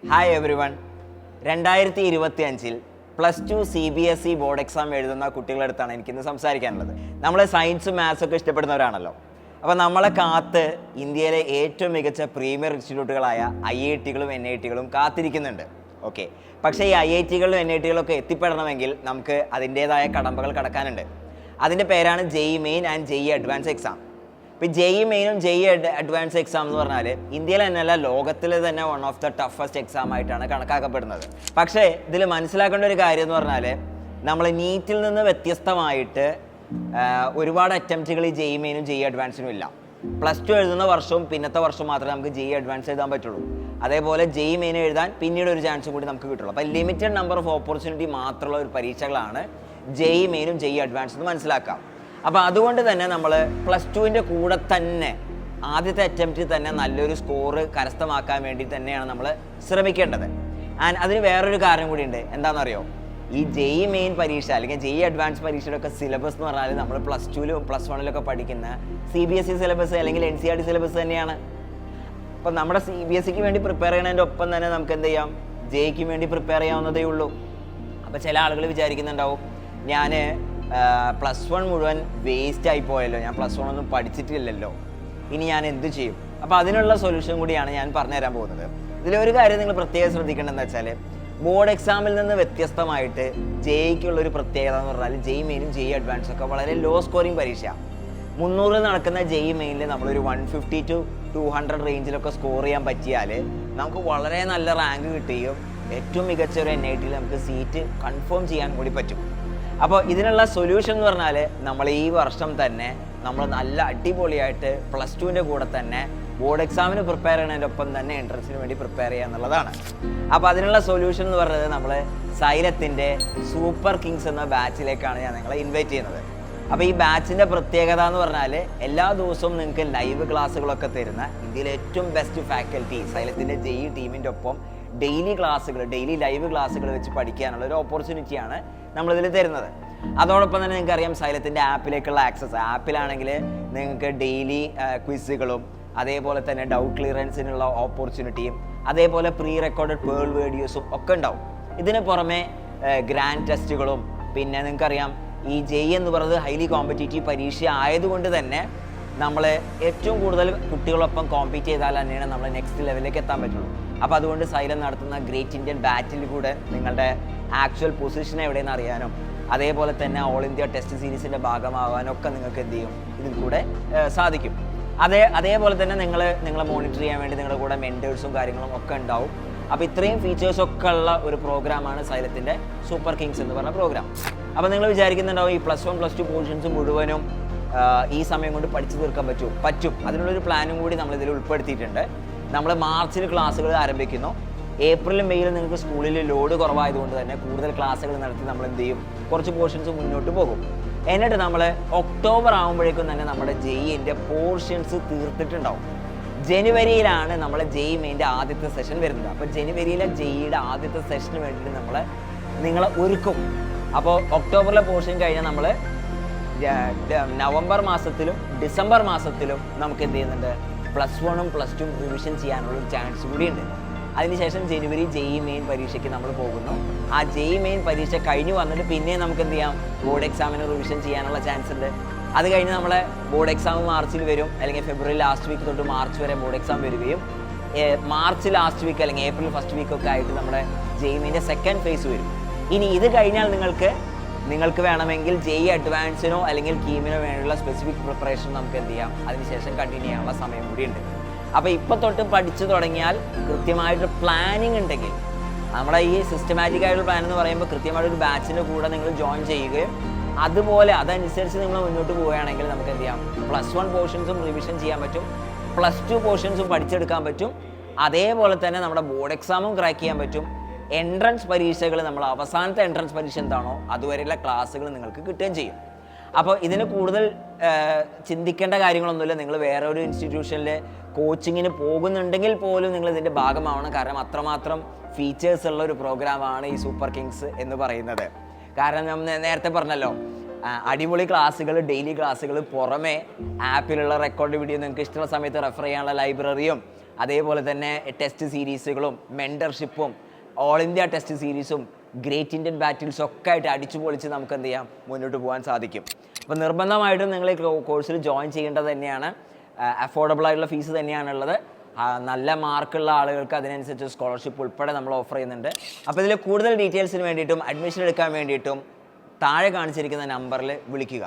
Hi every one. 2025 +2 CBSE board exam എഴുതുന്ന കുട്ടികളുടെ അടുത്താണ് എനിക്കിന്ന് സംസാരിക്കാനുള്ളത്. നമ്മൾ സയൻസും മാത്സും ഒക്കെ ഇഷ്ടപ്പെടുന്നവരാണല്ലോ. അപ്പോൾ നമ്മളെ കാത്ത് ഇന്ത്യയിലെ ഏറ്റവും മികച്ച പ്രീമിയർ ഇൻസ്റ്റിറ്റ്യൂട്ടുകളായ IITകളും NITകളും കാത്തിരിക്കുന്നുണ്ട്. ഓക്കെ, പക്ഷേ ഈ IITകളും NITകളും ഒക്കെ എത്തിപ്പെടണമെങ്കിൽ നമുക്ക് അതിൻ്റേതായ കടമ്പകൾ കടക്കാനുണ്ട്. അതിൻ്റെ പേരാണ് JEE main and JEE advance exam. ഇപ്പോൾ JEE മെയിനും JEE അഡ്വാൻസ് എക്സാം എന്ന് പറഞ്ഞാൽ ഇന്ത്യയിൽ തന്നെയല്ല, ലോകത്തിൽ തന്നെ one of the toughest exam ആയിട്ടാണ് കണക്കാക്കപ്പെടുന്നത്. പക്ഷേ ഇതിൽ മനസ്സിലാക്കേണ്ട ഒരു കാര്യം എന്ന് പറഞ്ഞാൽ നമ്മൾ നീറ്റിൽ നിന്ന് വ്യത്യസ്തമായിട്ട് ഒരുപാട് അറ്റംപ്റ്റുകൾ ഈ JEE മെയിനും JEE അഡ്വാൻസിനും ഇല്ല. +2 എഴുതുന്ന വർഷവും പിന്നത്തെ വർഷവും മാത്രമേ നമുക്ക് JEE അഡ്വാൻസ് എഴുതാൻ പറ്റുള്ളൂ. അതേപോലെ JEE മെയിൻ എഴുതാൻ പിന്നീട് ഒരു ചാൻസും കൂടി നമുക്ക് കിട്ടുള്ളൂ. അപ്പോൾ ലിമിറ്റഡ് നമ്പർ ഓഫ് ഓപ്പർച്യൂണിറ്റി മാത്രമുള്ള ഒരു പരീക്ഷകളാണ് JEE മെയിനും JEE അഡ്വാൻസ് എന്ന് മനസ്സിലാക്കാം. അപ്പോൾ അതുകൊണ്ട് തന്നെ നമ്മൾ +2ൻ്റെ കൂടെ തന്നെ ആദ്യത്തെ അറ്റംപ്റ്റിൽ തന്നെ നല്ലൊരു സ്കോറ് കരസ്ഥമാക്കാൻ വേണ്ടി തന്നെയാണ് നമ്മൾ ശ്രമിക്കേണ്ടത്. ആൻഡ് അതിന് വേറൊരു കാരണം കൂടിയുണ്ട്. എന്താണെന്നറിയോ, ഈ JEE മെയിൻ പരീക്ഷ അല്ലെങ്കിൽ JEE അഡ്വാൻസ് പരീക്ഷയുടെ ഒക്കെ സിലബസ് എന്ന് പറഞ്ഞാൽ നമ്മൾ +2ലും +1ലും പഠിക്കുന്ന CBSE സിലബസ് അല്ലെങ്കിൽ NCERT സിലബസ് തന്നെയാണ്. അപ്പോൾ നമ്മുടെ CBSEക്ക് വേണ്ടി പ്രിപ്പയർ ചെയ്യുന്നതിൻ്റെ ഒപ്പം തന്നെ നമുക്ക് എന്ത് ചെയ്യാം, JEEക്ക് വേണ്ടി പ്രിപ്പയർ ചെയ്യാവുന്നതേ ഉള്ളൂ. അപ്പോൾ ചില ആളുകൾ വിചാരിക്കുന്നുണ്ടാവും, ഞാൻ +1 മുഴുവൻ വേസ്റ്റ് ആയി പോയല്ലോ, ഞാൻ +1 ഒന്നും പഠിച്ചിട്ടില്ലല്ലോ, ഇനി ഞാൻ എന്ത് ചെയ്യും? അപ്പോൾ അതിനുള്ള സൊല്യൂഷൻ കൂടിയാണ് ഞാൻ പറഞ്ഞുതരാൻ പോകുന്നത്. ഇതിലൊരു കാര്യം നിങ്ങൾ പ്രത്യേകം ശ്രദ്ധിക്കേണ്ടതെന്ന് വെച്ചാൽ, ബോർഡ് എക്സാമിൽ നിന്ന് വ്യത്യസ്തമായിട്ട് JEEക്കുള്ളൊരു പ്രത്യേകത എന്ന് പറഞ്ഞാൽ JEE മെയിനും JEE അഡ്വാൻസും ഒക്കെ വളരെ ലോ സ്കോറിങ് പരീക്ഷയാണ്. 300 നടക്കുന്ന JEE മെയിനിൽ നമ്മളൊരു 150 to 200 റേഞ്ചിലൊക്കെ സ്കോർ ചെയ്യാൻ പറ്റിയാൽ നമുക്ക് വളരെ നല്ല റാങ്ക് കിട്ടുകയും ഏറ്റവും മികച്ച ഒരു NITയിൽ നമുക്ക് സീറ്റ് കൺഫേം ചെയ്യാൻ കൂടി പറ്റും. അപ്പോൾ ഇതിനുള്ള സൊല്യൂഷൻ എന്ന് പറഞ്ഞാൽ നമ്മൾ ഈ വർഷം തന്നെ നമ്മൾ നല്ല അടിപൊളിയായിട്ട് +2ൻ്റെ കൂടെ തന്നെ ബോർഡ് എക്സാമിന് പ്രിപ്പയർ ചെയ്യുന്നതിൻ്റെ ഒപ്പം തന്നെ എൻട്രൻസിന് വേണ്ടി പ്രിപ്പയർ ചെയ്യുക എന്നുള്ളതാണ്. അപ്പോൾ അതിനുള്ള സൊല്യൂഷൻ എന്ന് പറയുന്നത് നമ്മൾ സൈലത്തിൻ്റെ സൂപ്പർ കിങ്സ് എന്ന ബാച്ചിലേക്കാണ് ഞാൻ നിങ്ങളെ ഇൻവൈറ്റ് ചെയ്യുന്നത്. അപ്പോൾ ഈ ബാച്ചിൻ്റെ പ്രത്യേകത എന്ന് പറഞ്ഞാൽ എല്ലാ ദിവസവും നിങ്ങൾക്ക് ലൈവ് ക്ലാസ്സുകളൊക്കെ തരുന്ന ഇന്ത്യയിലെ ഏറ്റവും ബെസ്റ്റ് ഫാക്കൽറ്റി സൈലത്തിൻ്റെ JEE ടീമിൻ്റെ ഒപ്പം ഡെയിലി ലൈവ് ക്ലാസ്സുകൾ വെച്ച് പഠിക്കാനുള്ള ഒരു ഓപ്പർച്യൂണിറ്റിയാണ് നമ്മളിതിൽ തരുന്നത്. അതോടൊപ്പം തന്നെ നിങ്ങൾക്ക് അറിയാം, സൈലത്തിൻ്റെ ആപ്പിലേക്കുള്ള ആക്സസ്, ആപ്പിലാണെങ്കിൽ നിങ്ങൾക്ക് ഡെയിലി ക്വിസുകളും അതേപോലെ തന്നെ ഡൗട്ട് ക്ലിയറൻസിനുള്ള ഓപ്പർച്യൂണിറ്റിയും അതേപോലെ പ്രീ റെക്കോർഡഡ് പേൾ വീഡിയോസും ഒക്കെ ഉണ്ടാവും. ഇതിന് പുറമെ ഗ്രാൻഡ് ടെസ്റ്റുകളും, പിന്നെ നിങ്ങൾക്കറിയാം ഈ JEE എന്ന് പറയുന്നത് ഹൈലി കോമ്പറ്റീറ്റീവ് പരീക്ഷ ആയതുകൊണ്ട് തന്നെ നമ്മൾ ഏറ്റവും കൂടുതൽ കുട്ടികളൊപ്പം കോമ്പീറ്റ് ചെയ്താൽ തന്നെയാണ് നമ്മൾ നെക്സ്റ്റ് ലെവലിലേക്ക് എത്താൻ പറ്റുള്ളൂ. അപ്പോൾ അതുകൊണ്ട് സൈലം നടത്തുന്ന ഗ്രേറ്റ് ഇന്ത്യൻ ബാറ്റിൽ കൂടെ നിങ്ങളുടെ ആക്ച്വൽ പൊസിഷൻ എവിടെയെന്ന് അറിയാനും അതേപോലെ തന്നെ ഓൾ ഇന്ത്യ ടെസ്റ്റ് സീരീസിൻ്റെ ഭാഗമാകാനും ഒക്കെ നിങ്ങൾക്ക് എന്ത് ചെയ്യും, ഇതിൽ കൂടെ സാധിക്കും. അതേപോലെ തന്നെ നിങ്ങളെ മോണിറ്റർ ചെയ്യാൻ വേണ്ടി നിങ്ങളുടെ കൂടെ മെൻറ്റേഴ്സും കാര്യങ്ങളും ഒക്കെ ഉണ്ടാവും. അപ്പോൾ ഇത്രയും ഫീച്ചേഴ്സൊക്കെ ഉള്ള ഒരു പ്രോഗ്രാമാണ് സൈലത്തിൻ്റെ സൂപ്പർ കിങ്സ് എന്ന് പറഞ്ഞ പ്രോഗ്രാം. അപ്പോൾ നിങ്ങൾ വിചാരിക്കുന്നുണ്ടാവും, ഈ +1 +2 പോർഷൻസ് മുഴുവനും ഈ സമയം കൊണ്ട് പഠിച്ചു തീർക്കാൻ പറ്റും. അതിനുള്ളൊരു പ്ലാനും കൂടി നമ്മളിതിൽ ഉൾപ്പെടുത്തിയിട്ടുണ്ട്. നമ്മൾ മാർച്ചിൽ ക്ലാസ്സുകൾ ആരംഭിക്കുന്നു. ഏപ്രിലും മെയിലും നിങ്ങൾക്ക് സ്കൂളിൽ ലോഡ് കുറവായതുകൊണ്ട് തന്നെ കൂടുതൽ ക്ലാസ്സുകൾ നടത്തി നമ്മൾ എന്ത് ചെയ്യും, കുറച്ച് പോർഷൻസ് മുന്നോട്ട് പോകും. എന്നിട്ട് നമ്മൾ ഒക്ടോബർ ആകുമ്പോഴേക്കും തന്നെ നമ്മുടെ JEEൻ്റെ പോർഷൻസ് തീർത്തിട്ടുണ്ടാവും. ജനുവരിയിലാണ് നമ്മളെ JEE മെയിൻ്റെ ആദ്യത്തെ സെഷൻ വരുന്നത്. അപ്പോൾ ജനുവരിയിലെ JEEയുടെ ആദ്യത്തെ സെഷന് വേണ്ടിയിട്ട് നിങ്ങളെ ഒരുക്കും. അപ്പോൾ ഒക്ടോബറിലെ പോർഷൻ കഴിഞ്ഞാൽ നമ്മൾ നവംബർ മാസത്തിലും ഡിസംബർ മാസത്തിലും നമുക്ക് എന്ത് ചെയ്യുന്നുണ്ട്, +1ഉം +2ഉം റിവിഷൻ ചെയ്യാനുള്ളൊരു ചാൻസ് കൂടിയുണ്ട്. അതിനുശേഷം ജനുവരി JEE മെയിൻ പരീക്ഷയ്ക്ക് നമ്മൾ പോകുന്നു. ആ JEE മെയിൻ പരീക്ഷ കഴിഞ്ഞ് വന്നിട്ട് പിന്നെ നമുക്ക് എന്ത് ചെയ്യാം, ബോർഡ് എക്സാമിന് റിവിഷൻ ചെയ്യാനുള്ള ചാൻസ് ഉണ്ട്. അത് കഴിഞ്ഞ് നമ്മളെ ബോർഡ് എക്സാം മാർച്ചിൽ വരും, അല്ലെങ്കിൽ ഫെബ്രുവരി ലാസ്റ്റ് വീക്ക് തൊട്ട് മാർച്ച് വരെ ബോർഡ് എക്സാം വരികയും മാർച്ച് ലാസ്റ്റ് വീക്ക് അല്ലെങ്കിൽ ഏപ്രിൽ ഫസ്റ്റ് വീക്കൊക്കെ ആയിട്ട് നമ്മുടെ JEE മെയിൻ്റെ സെക്കൻഡ് ഫേസ് വരും. ഇനി ഇത് കഴിഞ്ഞാൽ നിങ്ങൾക്ക് വേണമെങ്കിൽ JEE അഡ്വാൻസിനോ അല്ലെങ്കിൽ കീമിനോ വേണ്ടിയുള്ള സ്പെസിഫിക് പ്രിപ്പറേഷൻ നമുക്ക് എന്ത് ചെയ്യാം, അതിനുശേഷം കണ്ടിന്യൂ ചെയ്യാനുള്ള സമയം കൂടിയുണ്ട്. അപ്പോൾ ഇപ്പോൾ തൊട്ട് പഠിച്ചു തുടങ്ങിയാൽ കൃത്യമായിട്ട് പ്ലാനിങ് ഉണ്ടെങ്കിൽ, നമ്മുടെ ഈ സിസ്റ്റമാറ്റിക് ആയിട്ടുള്ള പ്ലാൻ എന്ന് പറയുമ്പോൾ കൃത്യമായിട്ടൊരു ബാച്ചിൻ്റെ കൂടെ നിങ്ങൾ ജോയിൻ ചെയ്യുകയും അതുപോലെ അതനുസരിച്ച് നിങ്ങൾ മുന്നോട്ട് പോവുകയാണെങ്കിൽ നമുക്ക് എന്ത് ചെയ്യാം, +1 പോർഷൻസും റിവിഷൻ ചെയ്യാൻ പറ്റും, +2 പോർഷൻസും പഠിച്ചെടുക്കാൻ പറ്റും. അതേപോലെ തന്നെ നമ്മുടെ ബോർഡ് എക്സാമും ക്രാക്ക് ചെയ്യാൻ പറ്റും. എൻട്രൻസ് പരീക്ഷകൾ, നമ്മൾ അവസാനത്തെ എൻട്രൻസ് പരീക്ഷ എന്താണോ അതുവരെയുള്ള ക്ലാസ്സുകൾ നിങ്ങൾക്ക് കിട്ടുകയും ചെയ്യും. അപ്പോൾ ഇതിന് കൂടുതൽ ചിന്തിക്കേണ്ട കാര്യങ്ങളൊന്നുമില്ല. നിങ്ങൾ വേറെ ഒരു ഇൻസ്റ്റിറ്റ്യൂഷനിൽ കോച്ചിങ്ങിന് പോകുന്നുണ്ടെങ്കിൽ പോലും നിങ്ങൾ ഇതിൻ്റെ ഭാഗമാവണം. കാരണം അത്രമാത്രം ഫീച്ചേഴ്സ് ഉള്ള ഒരു പ്രോഗ്രാമാണ് ഈ സൂപ്പർ കിങ്സ് എന്ന് പറയുന്നത്. കാരണം നമ്മൾ നേരത്തെ പറഞ്ഞല്ലോ, അടിപൊളി ക്ലാസ്സുകൾ, ഡെയിലി ക്ലാസ്സുകൾ, പുറമെ ആപ്പിലുള്ള റെക്കോർഡ് വീഡിയോ നിങ്ങൾക്ക് ഇഷ്ടമുള്ള സമയത്ത് റെഫർ ചെയ്യാനുള്ള ലൈബ്രറിയും അതേപോലെ തന്നെ ടെസ്റ്റ് സീരീസുകളും മെൻറ്റർഷിപ്പും ഓൾ ഇന്ത്യ ടെസ്റ്റ് സീരീസും ഗ്രേറ്റ് ഇന്ത്യൻ ബാറ്റിൽസും ഒക്കെ ആയിട്ട് അടിച്ചു പൊളിച്ച് നമുക്ക് എന്ത് ചെയ്യാം, മുന്നോട്ട് പോകാൻ സാധിക്കും. അപ്പോൾ നിർബന്ധമായിട്ടും നിങ്ങൾ ഈ കോഴ്സിൽ ജോയിൻ ചെയ്യേണ്ടത് തന്നെയാണ്. അഫോർഡബിൾ ആയിട്ടുള്ള ഫീസ് തന്നെയാണുള്ളത്. നല്ല മാർക്കുള്ള ആളുകൾക്ക് അതിനനുസരിച്ച് സ്കോളർഷിപ്പ് ഉൾപ്പെടെ നമ്മൾ ഓഫർ ചെയ്യുന്നുണ്ട്. അപ്പോൾ ഇതിൽ കൂടുതൽ ഡീറ്റെയിൽസിന് വേണ്ടിയിട്ടും അഡ്മിഷൻ എടുക്കാൻ വേണ്ടിയിട്ടും താഴെ കാണിച്ചിരിക്കുന്ന നമ്പറിൽ വിളിക്കുക.